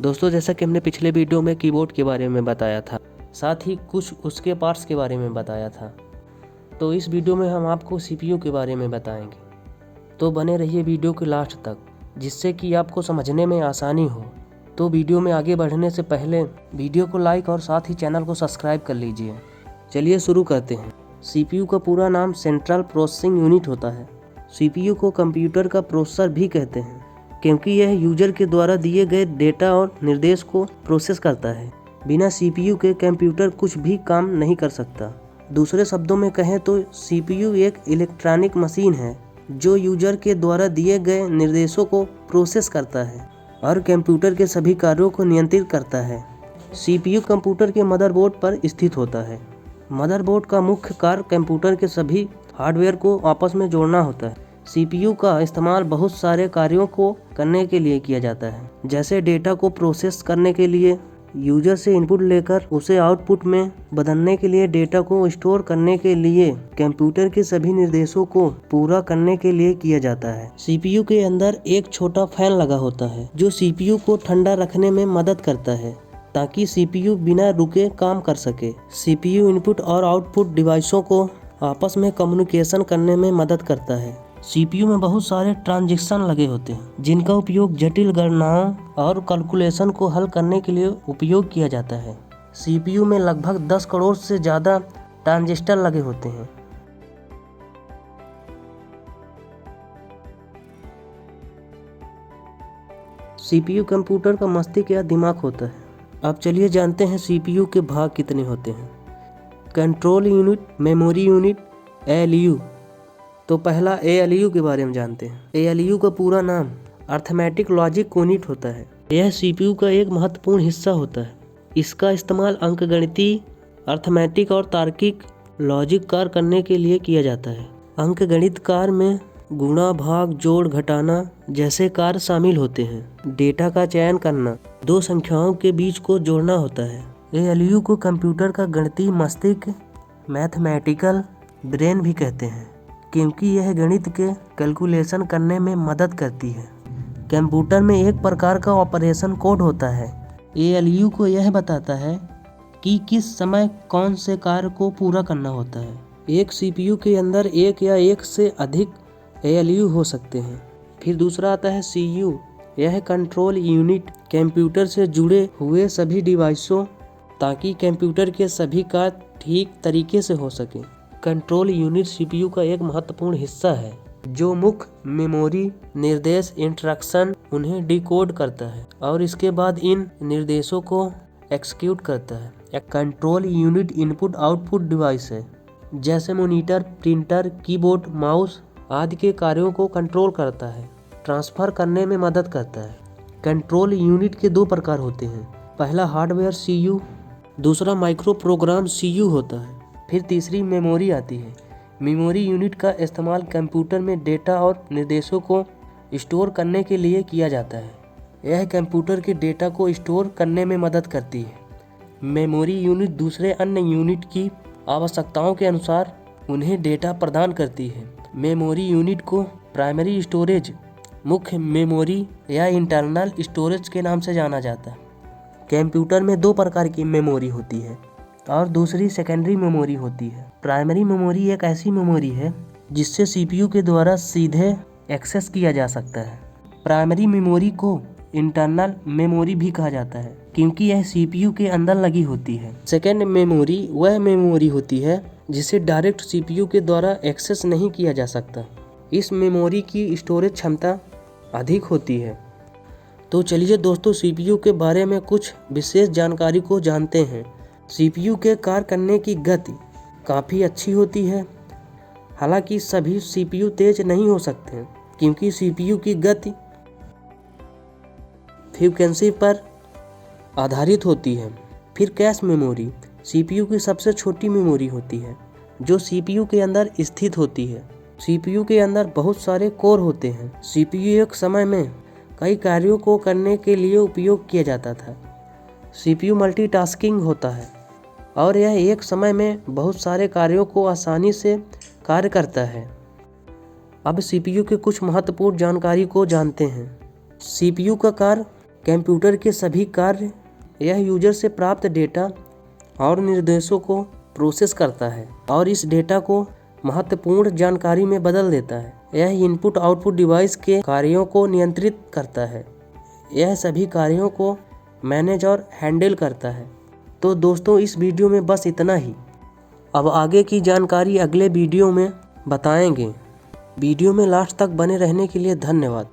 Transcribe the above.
दोस्तों, जैसा कि हमने पिछले वीडियो में कीबोर्ड के बारे में बताया था, साथ ही कुछ उसके पार्ट्स के बारे में बताया था, तो इस वीडियो में हम आपको CPU के बारे में बताएंगे। तो बने रहिए वीडियो के लास्ट तक, जिससे कि आपको समझने में आसानी हो। तो वीडियो में आगे बढ़ने से पहले वीडियो को लाइक और साथ ही चैनल को सब्सक्राइब कर लीजिए। चलिए शुरू करते हैं। CPU का पूरा नाम सेंट्रल प्रोसेसिंग यूनिट होता है। CPU को कंप्यूटर का प्रोसेसर भी कहते हैं, क्योंकि यह यूजर के द्वारा दिए गए डेटा और निर्देश को प्रोसेस करता है। बिना CPU के कंप्यूटर कुछ भी काम नहीं कर सकता। दूसरे शब्दों में कहें तो CPU एक इलेक्ट्रॉनिक मशीन है जो यूजर के द्वारा दिए गए निर्देशों को प्रोसेस करता है और कंप्यूटर के सभी कार्यों को नियंत्रित करता है। CPU कंप्यूटर के मदरबोर्ड पर स्थित होता है। मदरबोर्ड का मुख्य कार्य कंप्यूटर के सभी हार्डवेयर को आपस में जोड़ना होता है। CPU का इस्तेमाल बहुत सारे कार्यों को करने के लिए किया जाता है, जैसे डेटा को प्रोसेस करने के लिए, यूजर से इनपुट लेकर उसे आउटपुट में बदलने के लिए, डेटा को स्टोर करने के लिए, कंप्यूटर के सभी निर्देशों को पूरा करने के लिए किया जाता है। CPU के अंदर एक छोटा फैन लगा होता है जो CPU को ठंडा रखने में मदद करता है ताकि CPU बिना रुके काम कर सके। CPU इनपुट और आउटपुट डिवाइसों को आपस में कम्युनिकेशन करने में मदद करता है। CPU में बहुत सारे ट्रांजिस्टर लगे होते हैं जिनका उपयोग जटिल गणनाओं और कैलकुलेशन को हल करने के लिए उपयोग किया जाता है। CPU में लगभग 10 करोड़ से ज़्यादा ट्रांजिस्टर लगे होते हैं। CPU कंप्यूटर का मस्तिष्क या दिमाग होता है। अब चलिए जानते हैं CPU के भाग कितने होते हैं। Control unit, memory unit, ALU। तो पहला ALU के बारे में जानते हैं। ALU का पूरा नाम अर्थमेटिक लॉजिक यूनिट होता है। यह CPU का एक महत्वपूर्ण हिस्सा होता है। इसका इस्तेमाल अंकगणितीय, अर्थमेटिक और तार्किक लॉजिक कार्य करने के लिए किया जाता है। अंकगणित कार्य में गुणा, भाग, जोड़, घटाना जैसे कार्य शामिल होते हैं। डेटा का चयन करना, दो संख्याओं के बीच को जोड़ना होता है। ALU को कंप्यूटर का गणितीय मस्तिष्क, मैथमेटिकल ब्रेन भी कहते हैं, क्योंकि यह गणित के कैलकुलेशन करने में मदद करती है। कंप्यूटर में एक प्रकार का ऑपरेशन कोड होता है। ALU को यह बताता है कि किस समय कौन से कार्य को पूरा करना होता है। एक CPU के अंदर एक या एक से अधिक ALU हो सकते हैं। फिर दूसरा आता है CU। यह कंट्रोल यूनिट कंप्यूटर से जुड़े हुए सभी डिवाइसों ताकि कंप्यूटर के सभी कार्य ठीक तरीके से हो सके। कंट्रोल यूनिट CPU का एक महत्वपूर्ण हिस्सा है जो मुख्य मेमोरी निर्देश इंस्ट्रक्शन उन्हें डिकोड करता है और इसके बाद इन निर्देशों को एक्सिक्यूट करता है। एक control unit input output device है, जैसे मॉनिटर, प्रिंटर, कीबोर्ड, माउस आदि के कार्यों को कंट्रोल करता है, ट्रांसफर करने में मदद करता है। कंट्रोल यूनिट के दो प्रकार होते हैं। पहला हार्डवेयर CU, दूसरा माइक्रो प्रोग्राम CU होता है। फिर तीसरी मेमोरी आती है। मेमोरी यूनिट का इस्तेमाल कंप्यूटर में डेटा और निर्देशों को स्टोर करने के लिए किया जाता है। यह कंप्यूटर के डेटा को स्टोर करने में मदद करती है। मेमोरी यूनिट दूसरे अन्य यूनिट की आवश्यकताओं के अनुसार उन्हें डेटा प्रदान करती है। मेमोरी यूनिट को प्राइमरी स्टोरेज, मुख्य मेमोरी या इंटरनल स्टोरेज के नाम से जाना जाता है। कंप्यूटर में दो प्रकार की मेमोरी होती है और दूसरी सेकेंडरी मेमोरी होती है। प्राइमरी मेमोरी एक ऐसी मेमोरी है जिससे CPU के द्वारा सीधे एक्सेस किया जा सकता है। प्राइमरी मेमोरी को इंटरनल मेमोरी भी कहा जाता है क्योंकि यह CPU के अंदर लगी होती है। सेकेंड मेमोरी वह मेमोरी होती है जिसे डायरेक्ट CPU के द्वारा एक्सेस नहीं किया जा सकता। इस मेमोरी की स्टोरेज क्षमता अधिक होती है। तो चलिए दोस्तों, CPU के बारे में कुछ विशेष जानकारी को जानते हैं। CPU के कार्य करने की गति काफ़ी अच्छी होती है। हालांकि सभी CPU तेज नहीं हो सकते क्योंकि CPU की गति फ्रीक्वेंसी पर आधारित होती है। फिर कैश मेमोरी CPU की सबसे छोटी मेमोरी होती है जो CPU के अंदर स्थित होती है। CPU के अंदर बहुत सारे कोर होते हैं। CPU एक समय में कई कार्यों को करने के लिए उपयोग किया जाता था। CPU मल्टीटास्किंग होता है और यह एक समय में बहुत सारे कार्यों को आसानी से कार्य करता है। अब CPU के कुछ महत्वपूर्ण जानकारी को जानते हैं। CPU का कार्य कंप्यूटर के सभी कार्य यह यूजर से प्राप्त डेटा और निर्देशों को प्रोसेस करता है और इस डेटा को महत्वपूर्ण जानकारी में बदल देता है। यह इनपुट आउटपुट डिवाइस के कार्यों को नियंत्रित करता है। यह सभी कार्यों को मैनेज और हैंडल करता है। तो दोस्तों, इस वीडियो में बस इतना ही। अब आगे की जानकारी अगले वीडियो में बताएंगे। वीडियो में लास्ट तक बने रहने के लिए धन्यवाद।